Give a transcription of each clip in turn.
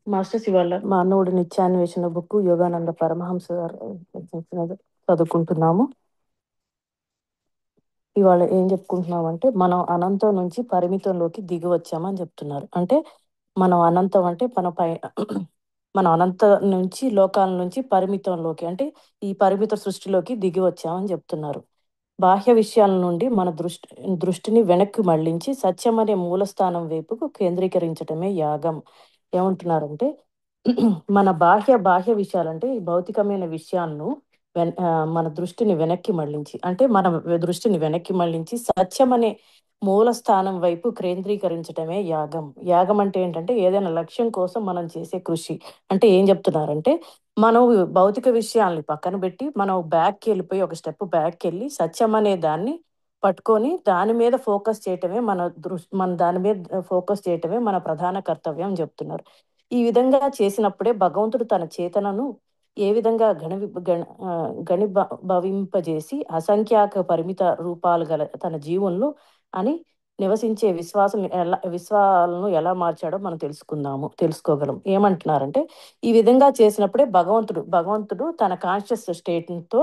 Masters ఇవాళ మానవుడి నిత్యాన్వేషణ book Yogananda Paramahamsa గారు రచించినది చదువుకుంటున్నాము. ఇవాళ ఏం చెప్పుకుంటున్నామంటే మనం అనంతం నుంచి పరిమితంలోకి దిగి వచ్చామని చెప్తున్నారు. అంటే మనం అనంతం అంటే మన అనంత నుంచి లోకాల నుంచి పరిమితంలోకి అంటే ఈ పరిమిత సృష్టిలోకి దిగి వచ్చామని చెప్తున్నారు. బాహ్య విషయాల నుండి మన దృష్టిని వెనక్కి మళ్లించి సత్యం అనే మూలస్థానం వైపుకు కేంద్రీకరించటమే యాగం. ఏమంటున్నారంటే మన బాహ్య విషయాలంటే ఈ భౌతికమైన విషయాలను మన దృష్టిని వెనక్కి మళ్లించి అంటే మన దృష్టిని వెనక్కి మళ్లించి సత్యం అనే మూల స్థానం వైపు కేంద్రీకరించడమే యాగం. యాగం అంటే ఏంటంటే ఏదైనా లక్ష్యం కోసం మనం చేసే కృషి. అంటే ఏం చెప్తున్నారంటే మనం భౌతిక విషయాల్ని పక్కన పెట్టి మనం బ్యాక్కి వెళ్ళిపోయి ఒక స్టెప్ బ్యాక్కి వెళ్ళి సత్యం అనే దాన్ని పట్టుకొని దాని మీద ఫోకస్ చేయటమే మన దాని మీద ఫోకస్ చేయటమే మన ప్రధాన కర్తవ్యం అని చెప్తున్నారు. ఈ విధంగా చేసినప్పుడే భగవంతుడు తన చేతనను ఏ విధంగా భవింపజేసి అసంఖ్యాక పరిమిత రూపాలు గల తన జీవులను అని నివసించే విశ్వాలను ఎలా మార్చాడో మనం తెలుసుకోగలం. ఏమంటున్నారంటే ఈ విధంగా చేసినప్పుడే భగవంతుడు తన కాన్షియస్ స్టేట్తో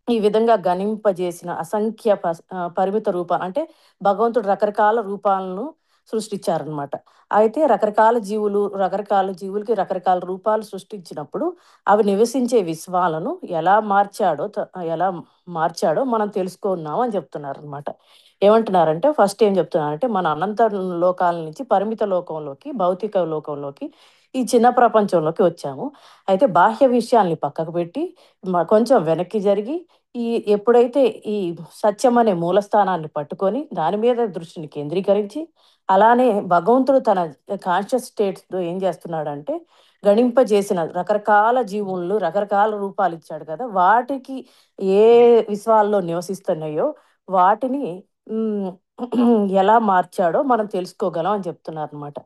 ఈ విధంగా గణింపజేసిన పరిమిత రూపాలు అంటే భగవంతుడు రకరకాల రూపాలను సృష్టించారనమాట. అయితే రకరకాల జీవులకి రకరకాల రూపాలు సృష్టించినప్పుడు అవి నివసించే విశ్వాలను ఎలా మార్చాడో మనం తెలుసుకున్నాం అని చెప్తున్నారు అనమాట. ఏమంటున్నారంటే ఫస్ట్ ఏం చెప్తున్నారంటే మన అనంత లోకాల నుంచి పరిమిత లోకంలోకి భౌతిక లోకంలోకి ఈ చిన్న ప్రపంచంలోకి వచ్చాము. అయితే బాహ్య విషయాల్ని పక్కకు పెట్టి కొంచెం వెనక్కి జరిగి ఈ ఎప్పుడైతే ఈ సత్యం అనే మూలస్థానాన్ని పట్టుకొని దాని మీద దృష్టిని కేంద్రీకరించి అలానే భగవంతుడు తన కాన్షియస్ స్టేట్స్ ఏం చేస్తున్నాడంటే గణింపజేసిన రకరకాల జీవుళ్ళు రకరకాల రూపాలు ఇచ్చాడు కదా, వాటికి ఏ విశ్వాల్లో నివసిస్తున్నాయో వాటిని ఎలా మార్చాడో మనం తెలుసుకోగలం అని చెప్తున్నారు అనమాట.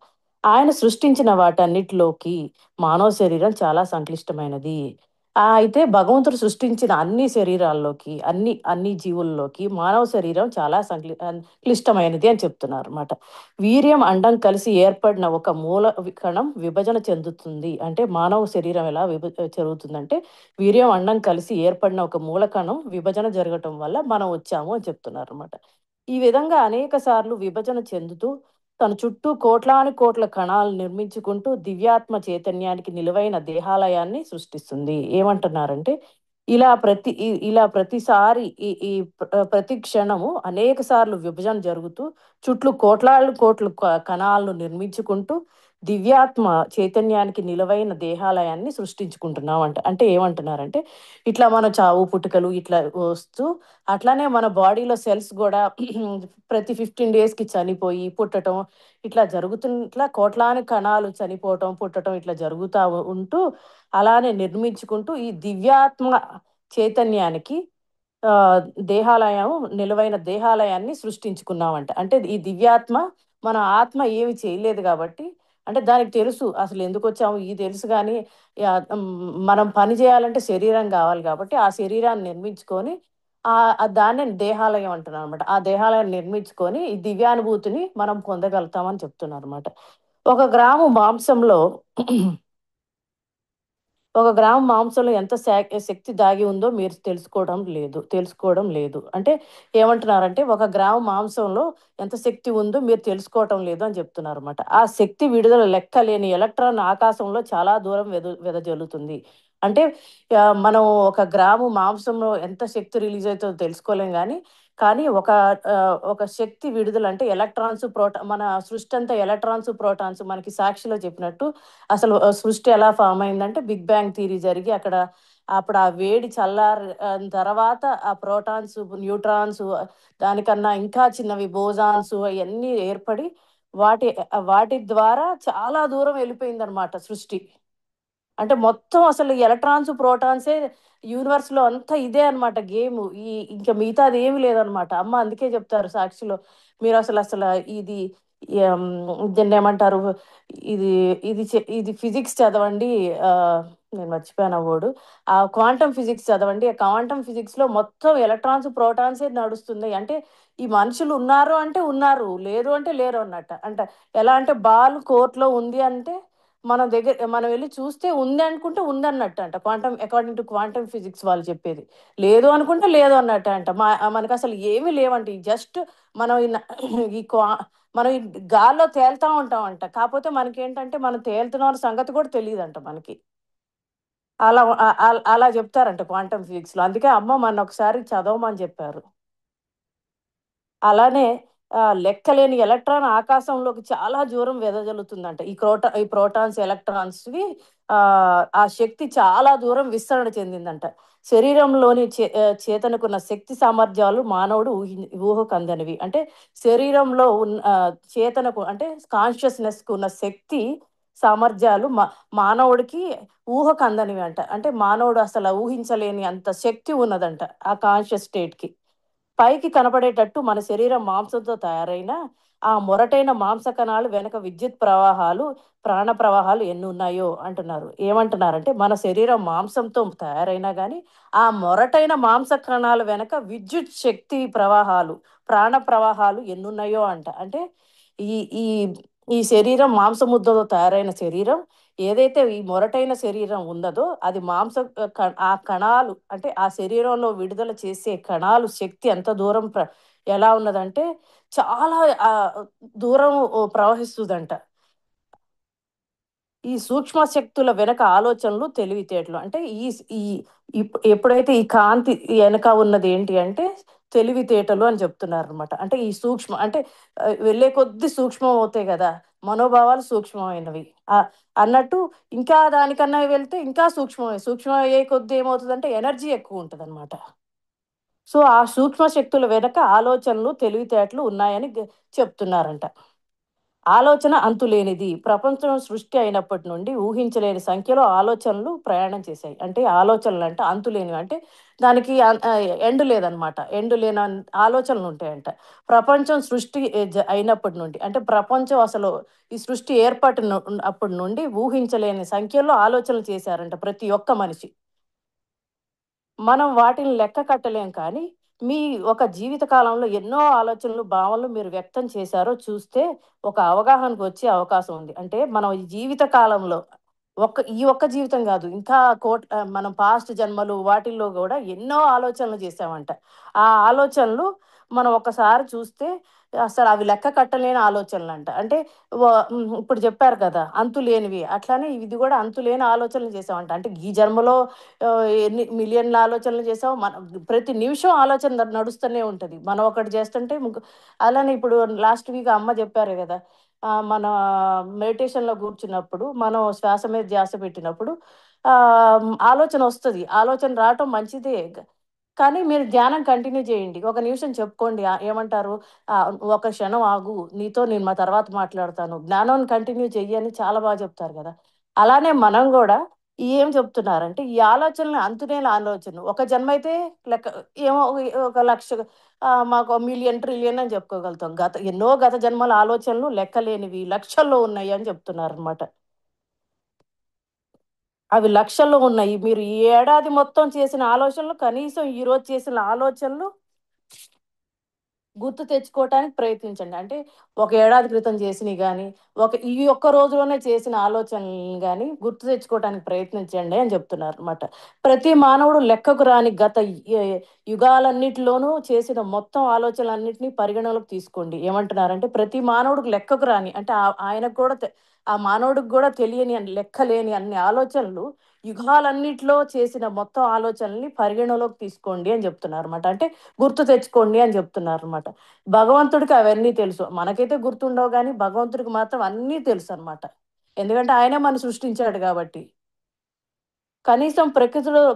ఆయన సృష్టించిన వాటన్నిటిలోకి మానవ శరీరం చాలా సంక్లిష్టమైనది. అయితే భగవంతుడు సృష్టించిన అన్ని శరీరాల్లోకి అన్ని జీవుల్లోకి మానవ శరీరం చాలా క్లిష్టమైనది అని చెప్తున్నారు అనమాట. వీర్యం అండం కలిసి ఏర్పడిన ఒక కణం విభజన చెందుతుంది. అంటే మానవ శరీరం ఎలా జరుగుతుందంటే వీర్యం అండం కలిసి ఏర్పడిన ఒక మూల కణం విభజన జరగటం వల్ల మనం వచ్చాము అని చెప్తున్నారు అనమాట. ఈ విధంగా అనేక సార్లు విభజన చెందుతూ తన చుట్టూ కోట్ల కణాలు నిర్మించుకుంటూ దివ్యాత్మ చైతన్యానికి నిలువైన దేహాలయాన్ని సృష్టిస్తుంది. ఏమంటున్నారంటే ఇలా ప్రతిసారి ప్రతి క్షణము అనేక సార్లు విభజన జరుగుతూ చుట్టూ కోట్ల కణాలను నిర్మించుకుంటూ దివ్యాత్మ చైతన్యానికి నిలువైన దేహాలయాన్ని సృష్టించుకుంటున్నాం అంటే ఏమంటున్నారంటే ఇట్లా మన చావు పుట్టుకలు ఇట్లా వస్తూ అట్లానే మన బాడీలో సెల్స్ కూడా ప్రతి 15 డేస్కి చనిపోయి పుట్టడం ఇట్లా కోట్లాని కణాలు చనిపోవటం పుట్టడం ఇట్లా జరుగుతూ ఉంటూ అలానే నిర్మించుకుంటూ ఈ దివ్యాత్మ చైతన్యానికి ఆ దేహాలయం నిలువైన దేహాలయాన్ని సృష్టించుకున్నామంట. అంటే ఈ దివ్యాత్మ మన ఆత్మ ఏమి చేయలేదు కాబట్టి అంటే దానికి తెలుసు అసలు ఎందుకు వచ్చాము ఇది తెలుసు. కానీ మనం పని చేయాలంటే శరీరం కావాలి కాబట్టి ఆ శరీరాన్ని నిర్మించుకొని దాన్నే దేహాలయం అంటున్నాం అనమాట. ఆ దేహాలయాన్ని నిర్మించుకొని ఈ దివ్యానుభూతిని మనం పొందగలుగుతామని చెప్తున్నారు అనమాట. ఒక గ్రాము మాంసంలో ఒక గ్రాము మాంసంలో ఎంత శక్తి దాగి ఉందో మీరు తెలుసుకోవడం లేదు. అంటే ఏమంటున్నారంటే ఒక గ్రాము మాంసంలో ఎంత శక్తి ఉందో మీరు తెలుసుకోవటం లేదు అని చెప్తున్నారు అనమాట. ఆ శక్తి విడుదల లెక్కలేని ఎలక్ట్రాన్ ఆకాశంలో చాలా దూరం వెదజల్లుతుంది. అంటే మనం ఒక గ్రాము మాంసంలో ఎంత శక్తి రిలీజ్ అవుతుందో తెలుసుకోలేం కానీ ఒక శక్తి విడుదల అంటే మన సృష్టి అంతా ఎలక్ట్రాన్స్ ప్రోటాన్స్ మనకి సాక్షిలో చెప్పినట్టు అసలు సృష్టి ఎలా ఫామ్ అయిందంటే బిగ్ బ్యాంగ్ థియరీ జరిగి అప్పుడు ఆ వేడి తర్వాత ఆ ప్రోటాన్స్ న్యూట్రాన్స్ దానికన్నా ఇంకా చిన్నవి బోజాన్స్ అవన్నీ ఏర్పడి వాటి వాటి ద్వారా చాలా దూరం వెళ్ళిపోయింది అనమాట సృష్టి. అంటే మొత్తం అసలు ఎలక్ట్రాన్స్ ప్రోటాన్సే యూనివర్స్ లో అంతా ఇదే అనమాట గేమ్. ఇంకా మిగతాది ఏమి లేదనమాట. అమ్మ అందుకే చెప్తారు సాక్షిలో మీరు అసలు ఇది దీన్ని ఏమంటారు? ఇది ఇది ఫిజిక్స్ చదవండి. ఆ, నేను మర్చిపోయాను ఆ వర్డ్. ఆ క్వాంటమ్ ఫిజిక్స్ చదవండి. ఆ క్వాంటమ్ ఫిజిక్స్ లో మొత్తం ఎలక్ట్రాన్స్ ప్రోటాన్సే నడుస్తుంది. అంటే ఈ మనుషులు ఉన్నారు అంటే ఉన్నారు, లేరు అంటే లేరు అన్నట్ట. అంటే ఎలా అంటే బాల్ కోర్ట్లో ఉంది అంటే మనం వెళ్ళి చూస్తే ఉంది అనుకుంటే ఉంది అన్నట్టు అంట. Quantum according to quantum physics వాళ్ళు చెప్పేది. లేదు అనుకుంటే లేదు అన్నట్టు అంట. మనకు అసలు ఏమీ లేవంట. జస్ట్ మనం ఈ మనం ఈ గాల్లో తేలుతా ఉంటామంట. కాకపోతే మనకేంటంటే మనం తేలుతున్న సంగతి కూడా తెలియదంట మనకి. అలా చెప్తారంట క్వాంటమ్ ఫిజిక్స్ లో. అందుకే అమ్మ మన ఒకసారి చదవమని చెప్పారు. అలానే లెక్కలేని ఎలక్ట్రాన్ ఆకాశంలోకి చాలా దూరం వెదజల్లుతుందంట. ఈ ప్రోటాన్స్, ఎలక్ట్రాన్స్‌వి ఆ శక్తి చాలా దూరం విస్తరణ చెందిందంట. శరీరంలోని చేతనకున్న శక్తి సామర్థ్యాలు మానవుడు ఊహకందనివి. అంటే శరీరంలో చేతనకు అంటే కాన్షియస్‌నెస్‌కు ఉన్న శక్తి సామర్థ్యాలు మానవుడికి ఊహకందనివి అంట. అంటే మానవుడు అసలు ఊహించలేని అంత శక్తి ఉన్నదంట ఆ కాన్షియస్ స్టేట్‌కి. పైకి కనపడేటట్టు మన శరీరం మాంసంతో తయారైన ఆ మొరటైన మాంస కణాలు వెనక విద్యుత్ ప్రవాహాలు, ప్రాణ ప్రవాహాలు ఎన్ని ఉన్నాయో అంటున్నారు. ఏమంటున్నారంటే మన శరీరం మాంసంతో తయారైనా కానీ ఆ మొరటైన మాంస కణాలు వెనక విద్యుత్ శక్తి ప్రవాహాలు, ప్రాణ ప్రవాహాలు ఎన్ని ఉన్నాయో అంట. అంటే ఈ ఈ ఈ శరీరం మాంసముద్దతో తయారైన శరీరం, ఏదైతే ఈ మొరటైన శరీరం ఉన్నదో అది ఆ కణాలు అంటే ఆ శరీరంలో విడుదల చేసే కణాలు శక్తి ఎంత దూరం ఎలా ఉన్నదంటే చాలా దూరం ప్రవహిస్తుందంట. ఈ సూక్ష్మ శక్తుల వెనక ఆలోచనలు, తెలివితేటలు అంటే ఈ ఈ ఎప్పుడైతే ఈ కాంతి వెనక ఉన్నది ఏంటి అంటే తెలివితేటలు అని చెప్తున్నారనమాట. అంటే ఈ అంటే వెళ్ళే కొద్దీ సూక్ష్మం అవుతాయి కదా! మనోభావాలు సూక్ష్మమైనవి. అన్నట్టు ఇంకా దానికన్నా వెళ్తే ఇంకా సూక్ష్మం అయ్యే కొద్దీ ఏమవుతదంటే ఎనర్జీ ఎక్కువ ఉంటదనమాట. సో, ఆ సూక్ష్మ శక్తుల వెనక ఆలోచనలు, తెలివితేటలు ఉన్నాయని చెప్తున్నారంట. ఆలోచన అంతులేనిది. ప్రపంచం సృష్టి అయినప్పటి నుండి ఊహించలేని సంఖ్యలో ఆలోచనలు ప్రయాణం చేశాయి. అంటే ఆలోచనలంట అంతులేనివి. అంటే దానికి ఎండ్ లేదనమాట. ఎండ్ లేని ఆలోచనలుంటాయంట. ప్రపంచం సృష్టి అయినప్పటి నుండి అంటే ప్రపంచం అసలు ఈ సృష్టి అప్పటి నుండి ఊహించలేని సంఖ్యలో ఆలోచనలు చేశారంట ప్రతి ఒక్క మనిషి. మనం వాటిని లెక్క కట్టలేం కానీ, మీ ఒక జీవిత కాలంలో ఎన్నో ఆలోచనలు, భావనలు మీరు వ్యక్తం చేశారో చూస్తే ఒక అవగాహనకొచ్చే అవకాశం ఉంది. అంటే మనం ఈ జీవిత కాలంలో ఈ ఒక్క జీవితం గాదు. ఇంకా మనం పాస్ట్ జన్మలు వాటిల్లో గూడా ఎన్నో ఆలోచనలు చేశామంట. ఆ ఆలోచనలు మనం ఒక్కసారి చూస్తే అసలు అవి లెక్క కట్టలేని ఆలోచనలంట. అంటే ఇప్పుడు చెప్పారు కదా! అంతులేనివి. అట్లానే ఇది గూడా అంతులేని ఆలోచనలు చేశామంట. అంటే ఈ జన్మలో ఎన్ని మిలియన్ల ఆలోచనలు చేసాం. ప్రతి నిమిషం ఆలోచన నడుస్తూనే ఉంటది. మనం ఒకటి చేస్తుంటే అలానే ఇప్పుడు లాస్ట్ వీక్ అమ్మ చెప్పారు గదా! మన మెడిటేషన్‌లో కూర్చున్నప్పుడు మనం శ్వాస మీద ధ్యాస పెట్టినప్పుడు ఆలోచన వస్తది. ఆలోచన రావటం మంచిదే. కానీ మీరు ధ్యానం కంటిన్యూ చేయండి. ఒక నిమిషం చెప్పుకోండి. ఏమంటారు? "ఒక క్షణం ఆగు. నీతో నేను తర్వాత మాట్లాడతాను. జ్ఞానం కంటిన్యూ చెయ్యి" అని చాలా చెప్తారు గదా! అలానే మనం గూడా ఏం చెప్తున్నారంటే, ఈ ఆలోచనలు అంతులేని ఆలోచనలు. ఒక జన్మైతే లెక్క ఏమో ఒక 1,00,000 మాకు మిలియన్, ట్రిలియన్ అని చెప్పుకోగలుగుతాం. ఎన్నో గత జన్మల ఆలోచనలు లెక్కలేనివి, లక్షల్లో ఉన్నాయి అని చెప్తున్నారనమాట. అవి లక్షల్లో ఉన్నాయి. మీరు ఈ ఏడాది మొత్తం చేసిన ఆలోచనలు, కనీసం ఈరోజు చేసిన ఆలోచనలు గుర్తు తెచ్చుకోవటానికి ప్రయత్నించండి. అంటే ఒక ఏడాది క్రితం చేసినయి గానీ, ఈ ఒక్క రోజులోనే చేసిన ఆలోచనలను గానీ గుర్తు తెచ్చుకోవటానికి ప్రయత్నించండి అని చెప్తున్నారనమాట. ప్రతి మానవుడు లెక్కకు రాని గత యుగాలన్నిటిలోనూ చేసిన మొత్తం ఆలోచనలన్నిటిని పరిగణలోకి తీసుకోండి. ఏమంటున్నారంటే ప్రతి మానవుడికి లెక్కకు రాని అంటే ఆయనకు కూడా ఆ మానవుడికి గూడా తెలియని లెక్కలేని అన్ని ఆలోచనలు యుగాలన్నిటిలో చేసిన మొత్తం ఆలోచనల్ని పరిగణలోకి తీసుకోండి అని చెప్తున్నారన్నమాట. అంటే గుర్తు తెచ్చుకోండి అని చెప్తున్నారన్నమాట. భగవంతుడికి అవన్నీ తెలుసు. మనకైతే గుర్తుండవు గానీ, భగవంతుడికి మాత్రం అన్నీ తెలుసన్నమాట. ఎందుకంటే ఆయనే మనని సృష్టించాడు గాబట్టి. కనీసం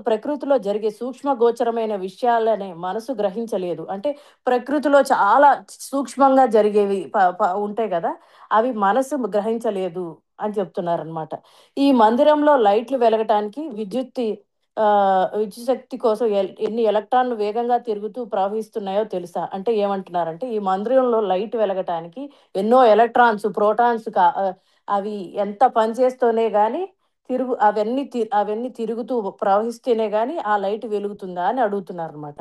ప్రకృతిలో జరిగే సూక్ష్మ గోచరమైన విషయాలనే మనసు గ్రహించలేదు. అంటే ప్రకృతిలో చాలా సూక్ష్మంగా జరిగేవి ఉంటాయి గదా! అవి మనసు గ్రహించలేదు అని చెప్తున్నారనమాట. ఈ మందిరంలో లైట్లు వెలగటానికి విద్యుత్ శక్తి కోసం ఎన్ని ఎలక్ట్రాన్లు వేగంగా తిరుగుతూ ప్రవహిస్తున్నాయో తెలుసా? అంటే ఏమంటున్నారంటే, ఈ మందిరంలో లైట్ వెలగటానికి ఎన్నో ఎలక్ట్రాన్స్, ప్రోటాన్స్ అవి ఎంత పనిచేస్తూనే గాని అవన్నీ తిరుగుతూ ప్రవహిస్తేనే గాని ఆ లైట్ వెలుగుతుందా అని అడుగుతున్నారనమాట.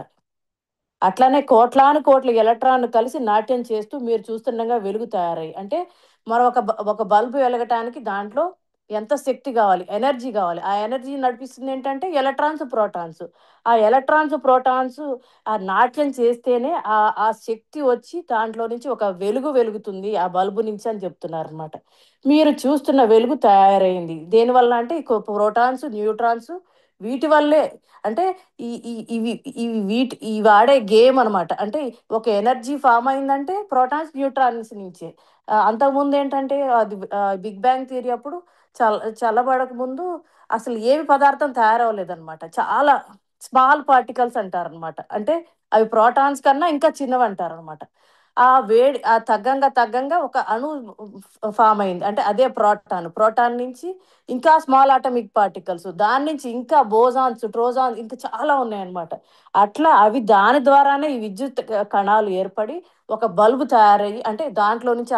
అట్లానే కోట్లాను కోట్ల ఎలక్ట్రాన్లు కలిసి నాట్యం చేస్తూ మీరు చూస్తుండగా వెలుగు తయారయ్యి. అంటే మనం ఒక బల్బ్ వెలగటానికి దాంట్లో ఎంత శక్తి గావాలి, ఎనర్జీ గావాలి. ఆ ఎనర్జీ నడిపిస్తుంది ఏంటంటే ఎలక్ట్రాన్స్, ప్రోటాన్స్. ఆ ఎలక్ట్రాన్స్, ప్రోటాన్స్ ఆ నాట్యం చేస్తేనే ఆ శక్తి వచ్చి దాంట్లో నుంచి ఒక వెలుగు వెలుగుతుంది ఆ బల్బు నుంచి అని చెప్తున్నారనమాట. మీరు చూస్తున్న వెలుగు తయారైంది. దేనివల్ల అంటే ప్రోటాన్స్, న్యూట్రాన్స్ వీటి వల్లే. అంటే ఈ ఈ ఇవి ఇవి వీటి ఈ వాడే గేమ్ అనమాట. అంటే ఒక ఎనర్జీ ఫార్మ్ అయిందంటే ప్రోటాన్స్, న్యూట్రాన్స్ నుంచే. అంతకుముందు ఏంటంటే అది బిగ్ బ్యాంగ్ థియరీ అప్పుడు చల్లబడక ముందు అసలు ఏమి పదార్థం తయారవ్వలేదనమాట. చాలా స్మాల్ పార్టికల్స్ అంటారనమాట. అంటే అవి ప్రోటాన్స్ కన్నా ఇంకా చిన్నవంటారనమాట. ఆ తగ్గంగా తగ్గంగా ఒక అణువు ఫామ్ అయింది. అంటే అదే ప్రోటాన్. ప్రోటాన్ నుంచి ఇంకా స్మాల్ అటామిక్ పార్టికల్స్. దాని నుంచి ఇంకా బోజాన్స్, ట్రోజాన్స్ ఇంకా చాలా ఉన్నాయన్నమాట. అట్లా అవి దాని ద్వారానే ఈ విద్యుత్ కణాలు ఏర్పడి ఒక బల్బు తయారయ్యి అంటే దాంట్లో నుంచి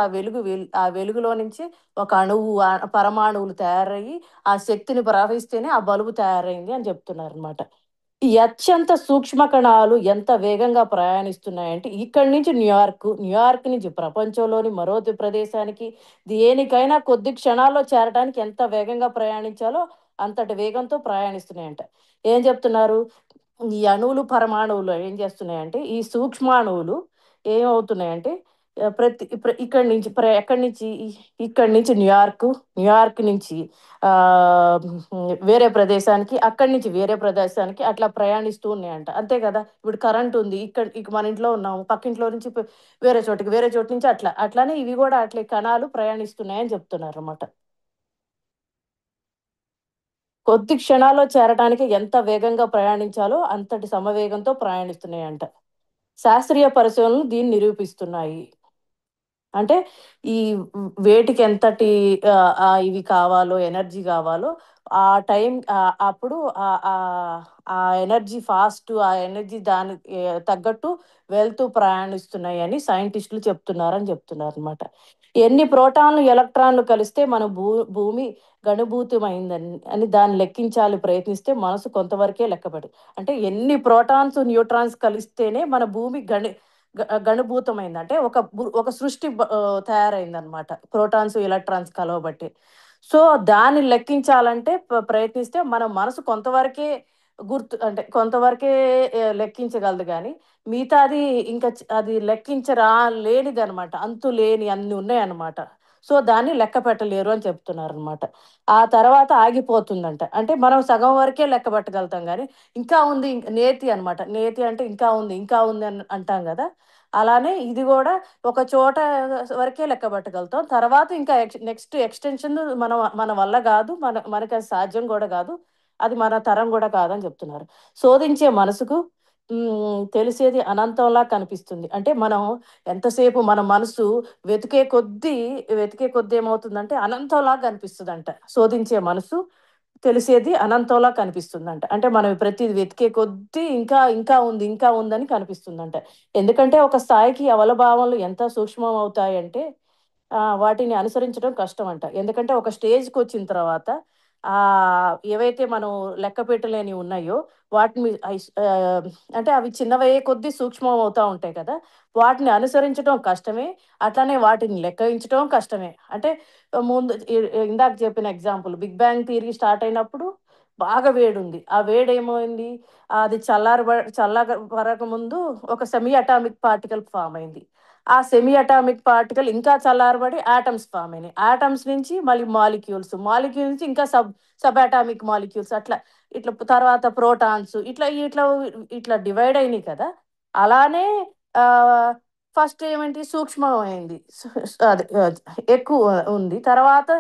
ఆ వెలుగులో నుంచి ఒక అణువు, పరమాణువులు తయారయ్యి ఆ శక్తిని ప్రవహిస్తేనే ఆ బల్బు తయారైంది అని చెప్తున్నారనమాట. ఈ అత్యంత సూక్ష్మ కణాలు ఎంత వేగంగా ప్రయాణిస్తున్నాయంటే ఇక్కడి నుంచి న్యూయార్క్ నుంచి ప్రపంచంలోని మరో ప్రదేశానికి దేనికైనా కొద్ది క్షణాల్లో చేరడానికి ఎంత వేగంగా ప్రయాణించాలో అంతటి వేగంతో ప్రయాణిస్తున్నాయంట. ఏం చెప్తున్నారు? ఈ అణువులు, పరమాణువులు ఏం చేస్తున్నాయంటే ఈ సూక్ష్మాణువులు ఏమవుతున్నాయంటే ఎక్కడి నుంచి ఇక్కడి నుంచి న్యూయార్క్ నుంచి ఆ వేరే ప్రదేశానికి, అక్కడి నుంచి వేరే ప్రదేశానికి అట్లా ప్రయాణిస్తూ ఉన్నాయంట. అంతే కదా! ఇప్పుడు కరెంట్ ఉంది. ఇక మన ఇంట్లో ఉన్నాము. పక్కింట్లో నుంచి వేరే చోటు నుంచి అట్లానే ఇవి కూడా అట్లే కణాలు ప్రయాణిస్తున్నాయని చెప్తున్నారన్నమాట. కొద్ది క్షణాల్లో చేరటానికి ఎంత వేగంగా ప్రయాణించాలో అంతటి సమవేగంతో ప్రయాణిస్తున్నాయంట. శాస్త్రీయ పరిశోధనలు దీన్ని నిరూపిస్తున్నాయి. అంటే ఈ వేటికి ఎంతటి ఇవి కావాలో, ఎనర్జీ కావాలో ఆ టైం అప్పుడు ఆ ఎనర్జీ ఆ ఎనర్జీ దానికి తగ్గట్టు వెళ్తూ ప్రయాణిస్తున్నాయని సైంటిస్టులు చెప్తున్నారని చెప్తున్నారనమాట. ఎన్ని ప్రోటాన్లు, ఎలక్ట్రాన్లు కలిస్తే మన భూమి ఘనీభూతమైందని దాన్ని లెక్కించాలి ప్రయత్నిస్తే మనసు కొంతవరకే లెక్కపడు. అంటే ఎన్ని ప్రోటాన్స్, న్యూట్రాన్స్ కలిస్తేనే మన భూమి గణభూతమైంది. అంటే ఒక సృష్టి తయారైందనమాట. ప్రోటాన్స్, ఎలక్ట్రాన్స్ కలవబట్టి. సో, దాన్ని లెక్కించాలంటే ప్రయత్నిస్తే మన మనసు కొంతవరకే అంటే కొంతవరకే లెక్కించగలదు గానీ, మిగతాది ఇంకా అది లేనిదనమాట. అంతు లేని అన్ని ఉన్నాయన్నమాట. సో, దాన్ని లెక్క పెట్టలేరు అని చెప్తున్నారనమాట. ఆ తర్వాత ఆగిపోతుందంట. అంటే మనం సగం వరకే లెక్క పెట్టగలుగుతాం గానీ, ఇంకా ఉంది నేతి అనమాట. నేతి అంటే ఇంకా ఉంది అని అంటాం గదా! అలానే ఇది గూడా ఒక చోట వరకే లెక్క పెట్టగలుగుతాం. తర్వాత ఇంకా నెక్స్ట్ ఎక్స్‌టెన్షన్ మన వల్ల గాదు. మనకది సాధ్యం గూడా గాదు. అది మన తరం గూడా కాదని జెప్తున్నారు. శోధించే మనసుకు తెలిసేది అనంతంలా కనిపిస్తుంది. అంటే మనం ఎంతసేపు మన మనసు వెతికే కొద్దీ ఏమవుతుందంటే అనంతంలా కనిపిస్తదంట. శోధించే మనసు తెలిసేది అనంతంలా కనిపిస్తుందంట. అంటే మనం ప్రతిది వెతికే కొద్దీ ఇంకా ఉందని కనిపిస్తుందంట. ఎందుకంటే ఒక స్థాయికి అవలభావాలు ఎంత సూక్ష్మం అవుతాయంటే వాటిని అనుసరించడం కష్టమంట. ఎందుకంటే ఒక స్టేజ్‌కొచ్చిన తర్వాత ఏవైతే మనం లెక్క పెట్టలేనివి ఉన్నాయో వాటిని అంటే అవి చిన్నవయ్యే కొద్దీ సూక్ష్మం అవుతా ఉంటాయి కదా! వాటిని అనుసరించడం కష్టమే. అట్లనే వాటిని లెక్కించడం కష్టమే. అంటే ముందు ఇందాక చెప్పిన example big bang theory start అయినప్పుడు బాగా వేడుంది. ఆ వేడేమైంది? అది చల్లబరక ముందు ఒక సెమీ అటామిక్ పార్టికల్ ఫార్మ్ అయింది. ఆ సెమీ అటామిక్ పార్టికల్ ఇంకా చల్లారబడి ఆటమ్స్ ఫార్మ్ అయినాయి. ఆటమ్స్ నుంచి మళ్ళీ మాలిక్యూల్స్ నుంచి ఇంకా సబ్ అటామిక్ మాలిక్యూల్స్ ఇట్లా తర్వాత ప్రోటాన్స్ ఇట్లా డివైడ్ అయినాయి కదా! అలానే ఆహ్, ఫస్ట్ ఏమేంటి సూక్ష్మమైంది. అదే ఎక్కువ ఉంది. తర్వాత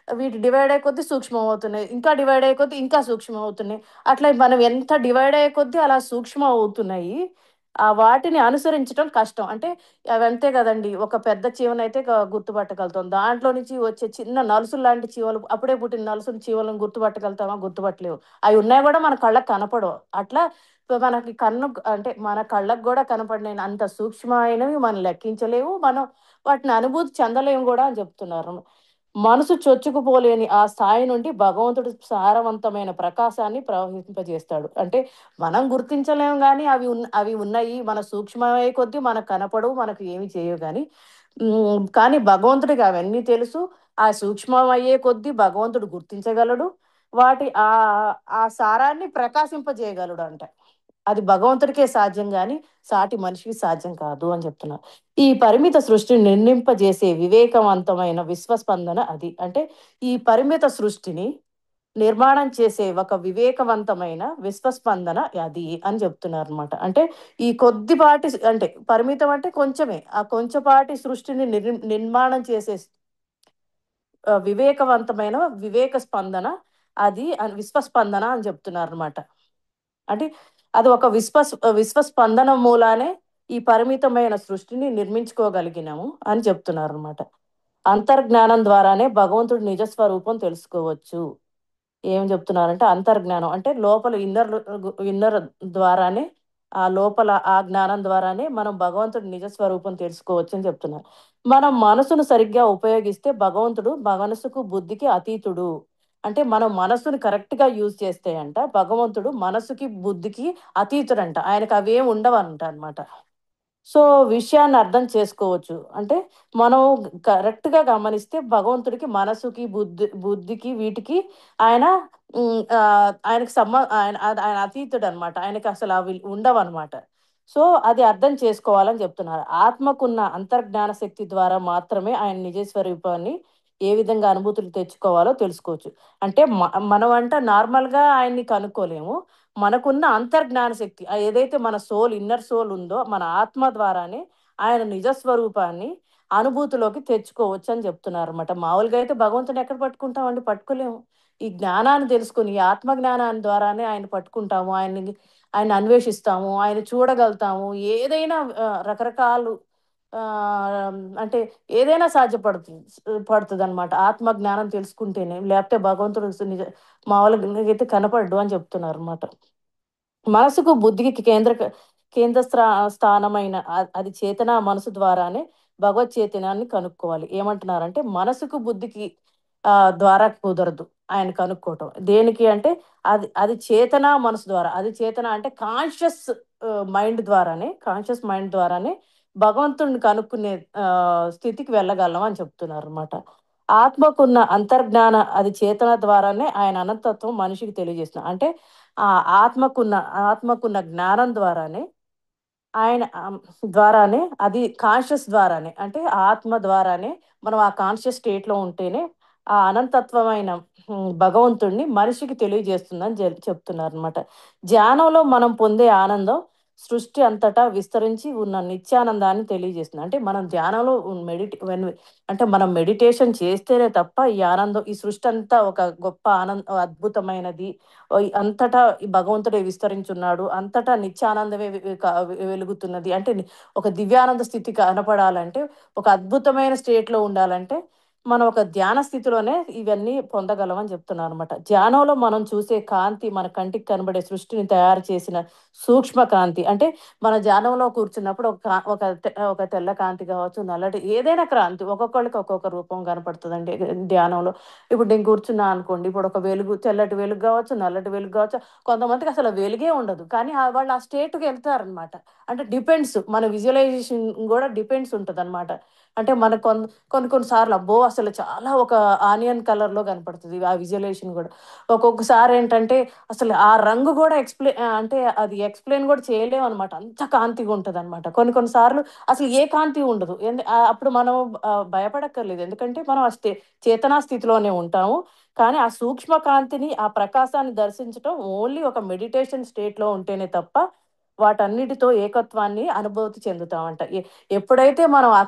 వీటి డివైడ్ అయ్యే కొద్దీ సూక్ష్మం అవుతున్నాయి. ఇంకా డివైడ్ అయ్యే కొద్దీ ఇంకా సూక్ష్మం అవుతున్నాయి. అట్లా మనం ఎంత డివైడ్ అయ్యే కొద్దీ అలా సూక్ష్మం అవుతున్నాయి. వాటిని అనుసరించటం కష్టం. అంటే అవి అంతే గదండీ! ఒక పెద్ద చీమనైతే గుర్తుపట్టగలుగుతాం. దాంట్లో నుంచి వచ్చే చిన్న నలుసుల్లాంటి చీమలు, అప్పుడే పుట్టిన నలుసుని చీమలను గుర్తుపట్టగలుగుతామా? గుర్తుపట్టలేవు. అయి ఉన్నాయి గూడా మన కళ్ళకి కనపడవు. అట్లా మనకి అంటే మన కళ్ళకి గూడా కనపడినయి అంత సూక్ష్మమైనవి మనం లెక్కించలేము. మనం వాటిని అనుభూతి చెందలేము గూడా అని జెప్తున్నారు. మనసు చొచ్చుకుపోలేని ఆ స్థాయి నుండి భగవంతుడు సారవంతమైన ప్రకాశాన్ని ప్రవహింపజేస్తాడు. అంటే మనం గుర్తించలేము గానీ, అవి ఉన్నాయి. మన సూక్ష్మమయ్యే కొద్దీ మనకు కనపడవు. మనకు ఏమి చేయవు గానీ, కానీ భగవంతుడికి అవన్నీ తెలుసు. ఆ సూక్ష్మమయ్యే కొద్దీ భగవంతుడు గుర్తించగలడు. వాటి ఆ సారాన్ని ప్రకాశింపజేయగలడంట. అది భగవంతుడికే సాధ్యం గానీ, సాటి మనిషికి సాధ్యం కాదు అని చెప్తున్నారు. ఈ పరిమిత సృష్టిని నిర్మింపజేసే వివేకవంతమైన విశ్వస్పందన అది. అంటే ఈ పరిమిత సృష్టిని నిర్మాణం చేసే ఒక వివేకవంతమైన విశ్వస్పందన అది అని చెప్తున్నారనమాట. అంటే ఈ కొద్దిపాటి అంటే పరిమితం అంటే కొంచెమే. ఆ కొంచెపాటి సృష్టిని నిర్మాణం చేసే వివేకవంతమైన వివేక స్పందన అది విశ్వస్పందన అని చెప్తున్నారనమాట. అంటే అది ఒక విశ్వస్పందన మూలానే ఈ పరిమితమైన సృష్టిని నిర్మించుకోగలిగినాము అని చెప్తున్నారనమాట. అంతర్జ్ఞానం ద్వారానే భగవంతుడి నిజ స్వరూపం తెలుసుకోవచ్చు. ఏం చెప్తున్నారంటే అంతర్జ్ఞానం అంటే లోపల ఇన్నర్ ద్వారానే, ఆ లోపల ఆ జ్ఞానం ద్వారానే మనం భగవంతుడి నిజ స్వరూపం తెలుసుకోవచ్చు అని చెప్తున్నారు. మనం మనసును సరిగ్గా ఉపయోగిస్తే భగవంతుడు మనసుకు బుద్ధికి అతీతుడు. అంటే మనం మనసుని కరెక్ట్‌గా యూజ్ చేస్తే అంట భగవంతుడు మనసుకి, బుద్ధికి అతీతుడంట. ఆయనకు అవేం ఉండవంట అన్నమాట. సో, విషయాన్ని అర్థం చేసుకోవచ్చు. అంటే మనం కరెక్ట్‌గా గమనిస్తే భగవంతుడికి మనసుకి, బుద్ధికి వీటికి ఆయన ఆయనకి ఆయన అతీతుడనమాట. ఆయనకసలు అవి ఉండవనమాట. సో, అది అర్థం చేసుకోవాలని చెప్తున్నారు. ఆత్మకున్న అంతర్జ్ఞాన శక్తి ద్వారా మాత్రమే ఆయన నిజ స్వరూపాన్ని ఏ విధంగా అనుభూతులు తెచ్చుకోవాలో తెలుసుకోవచ్చు. అంటే మనమంట నార్మల్‌గా ఆయన్ని కనుక్కోలేము. మనకున్న అంతర్జ్ఞాన శక్తి ఏదైతే మన ఇన్నర్ సోల్ ఉందో మన ఆత్మ ద్వారానే ఆయన నిజ స్వరూపాన్ని అనుభూతిలోకి తెచ్చుకోవచ్చు అని చెప్తున్నారన్నమాట. మామూలుగా అయితే భగవంతుని ఎక్కడ పట్టుకుంటామండి? పట్టుకోలేము. ఈ జ్ఞానాన్ని తెలుసుకొని, ఈ ఆత్మ జ్ఞానాన్ని ద్వారానే ఆయన పట్టుకుంటాము. ఆయన అన్వేషిస్తాము. ఆయన చూడగలుగుతాము. ఏదైనా రకరకాలు అంటే ఏదైనా పడుతదనమాట. ఆత్మ జ్ఞానం తెలుసుకుంటేనే. లేకపోతే భగవంతుడు మామూలుగా అయితే కనపడడు అని చెప్తున్నారన్నమాట. మనసుకు, బుద్ధికి కేంద్ర స్థానమైన అది చేతన మనసు ద్వారానే భగవత్ చైతన్యాన్ని కనుక్కోవాలి. ఏమంటున్నారంటే మనసుకు, బుద్ధికి ద్వారా కుదరదు ఆయన కనుక్కోవటం. దేనికి అంటే అది అది చేతన మనసు ద్వారా. అది చేతన అంటే కాన్షియస్ మైండ్ ద్వారానే భగవంతుడిని కనుక్కునే స్థితికి వెళ్ళగలం అని చెప్తున్నారన్నమాట. ఆత్మకున్న అంతర్జ్ఞాన అది చేతన ద్వారానే ఆయన అనంతత్వం మనిషికి తెలియజేస్తున్నారు. అంటే ఆ ఆత్మకున్న ఆత్మకున్న జ్ఞానం ద్వారానే ఆయన ద్వారానే అది కాన్షియస్ ద్వారానే అంటే ఆత్మ ద్వారానే మనం ఆ కాన్షియస్ స్టేట్‌లో ఉంటేనే ఆ అనంతత్వమైన భగవంతుడిని మనిషికి తెలియజేస్తుందని చెప్తున్నారనమాట. ధ్యానంలో మనం పొందే ఆనందం సృష్టి అంతటా విస్తరించి ఉన్న నిత్యానందాన్ని తెలియజేస్తుంది. అంటే మనం ధ్యానంలో అంటే మనం మెడిటేషన్ చేస్తేనే తప్ప ఈ ఆనందం ఈ సృష్టి అంతా ఒక గొప్ప అద్భుతమైనది. అంతటా ఈ భగవంతుడే విస్తరించున్నాడు. అంతటా నిత్యానందమే వెలుగుతున్నది. అంటే ఒక దివ్యానంద స్థితి కనపడాలంటే, ఒక అద్భుతమైన స్టేట్‌లో ఉండాలంటే, మనం ఒక ధ్యాన స్థితిలోనే ఇవన్నీ పొందగలం అని చెప్తున్నారనమాట. ధ్యానంలో మనం చూసే కాంతి మన కంటికి కనబడే సృష్టిని తయారు చేసిన సూక్ష్మ కాంతి. అంటే మన ధ్యానంలో కూర్చున్నప్పుడు ఒక తెల్ల కాంతి కావచ్చు, నల్లటి ఏదైనా క్రాంతి ఒక్కొక్కళ్ళకి ఒక్కొక్క రూపం కనపడుతదండి ధ్యానంలో. ఇప్పుడు నేను కూర్చున్నా అనుకోండి, ఇప్పుడు ఒక తెల్లటి వెలుగు గావచ్చు, నల్లటి వెలుగు గావచ్చు. కొంతమందికి అసలు వెలుగే ఉండదు. కానీ వాళ్ళు ఆ స్టేట్‌కి ఎళ్తారనమాట. అంటే డిపెండ్స్ మన విజువలైజేషన్ గూడా డిపెండ్స్ ఉంటదనమాట. అంటే మనకు కొన్ని కొన్ని సార్లు అబ్బో! అసలు చాలా ఒక ఆనియన్ కలర్‌లో కనపడుతది ఆ విజువలైజేషన్ గూడా. ఒక్కొక్కసారి ఏంటంటే అసలు ఆ రంగు గూడా అంటే అది ఎక్స్‌ప్లెయిన్ గూడా చేయలేమనమాట. అంత కాంతిగా ఉంటదనమాట. కొన్ని కొన్ని సార్లు అసలు ఏ కాంతి ఉండదు. అప్పుడు మనం భయపడక్కర్లేదు. ఎందుకంటే మనం చేతనా స్థితిలోనే ఉంటాము. కానీ ఆ సూక్ష్మ కాంతిని, ఆ ప్రకాశాన్ని దర్శించటం ఓన్లీ ఒక మెడిటేషన్ స్టేట్‌లో ఉంటేనే తప్ప, వాటన్నిటితో ఏకత్వాన్ని అనుభూతి చెందుతామంట. ఎప్పుడైతే మనం ఆ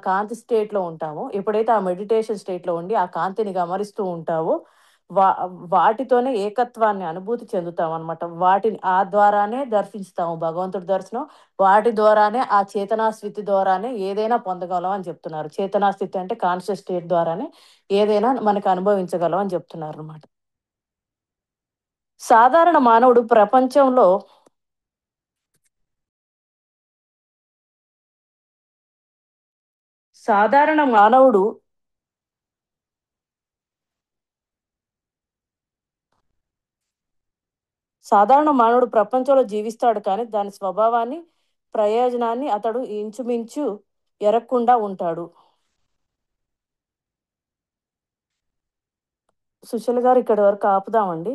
కాంతి స్టేట్‌లో ఉంటామో, ఎప్పుడైతే ఆ మెడిటేషన్ స్టేట్‌లో ఉండి, ఆ కాంతిని గమనిస్తూ ఉంటావో, వా వాటితోనే ఏకత్వాన్ని అనుభూతి చెందుతాం అనమాట. వాటిని ఆ ద్వారానే దర్శిస్తాము. భగవంతుడి దర్శనం వాటి ద్వారానే, ఆ చేతనా స్థితి ద్వారానే ఏదైనా పొందగలం అని చెప్తున్నారు. చేతనా స్థితి అంటే కాన్షియస్ స్టేట్ ద్వారానే ఏదైనా మనకు అనుభవించగలం అని చెప్తున్నారనమాట. సాధారణ మానవుడు ప్రపంచంలో సాధారణ మానవుడు సాధారణ మానవుడు ప్రపంచంలో జీవిస్తాడు కానీ దాని స్వభావాన్ని, ప్రయోజనాన్ని అతడు ఇంచుమించు ఎరగకుండా ఉంటాడు. సుశీల్ గారు ఇక్కడి వరకు ఆపుదామండి.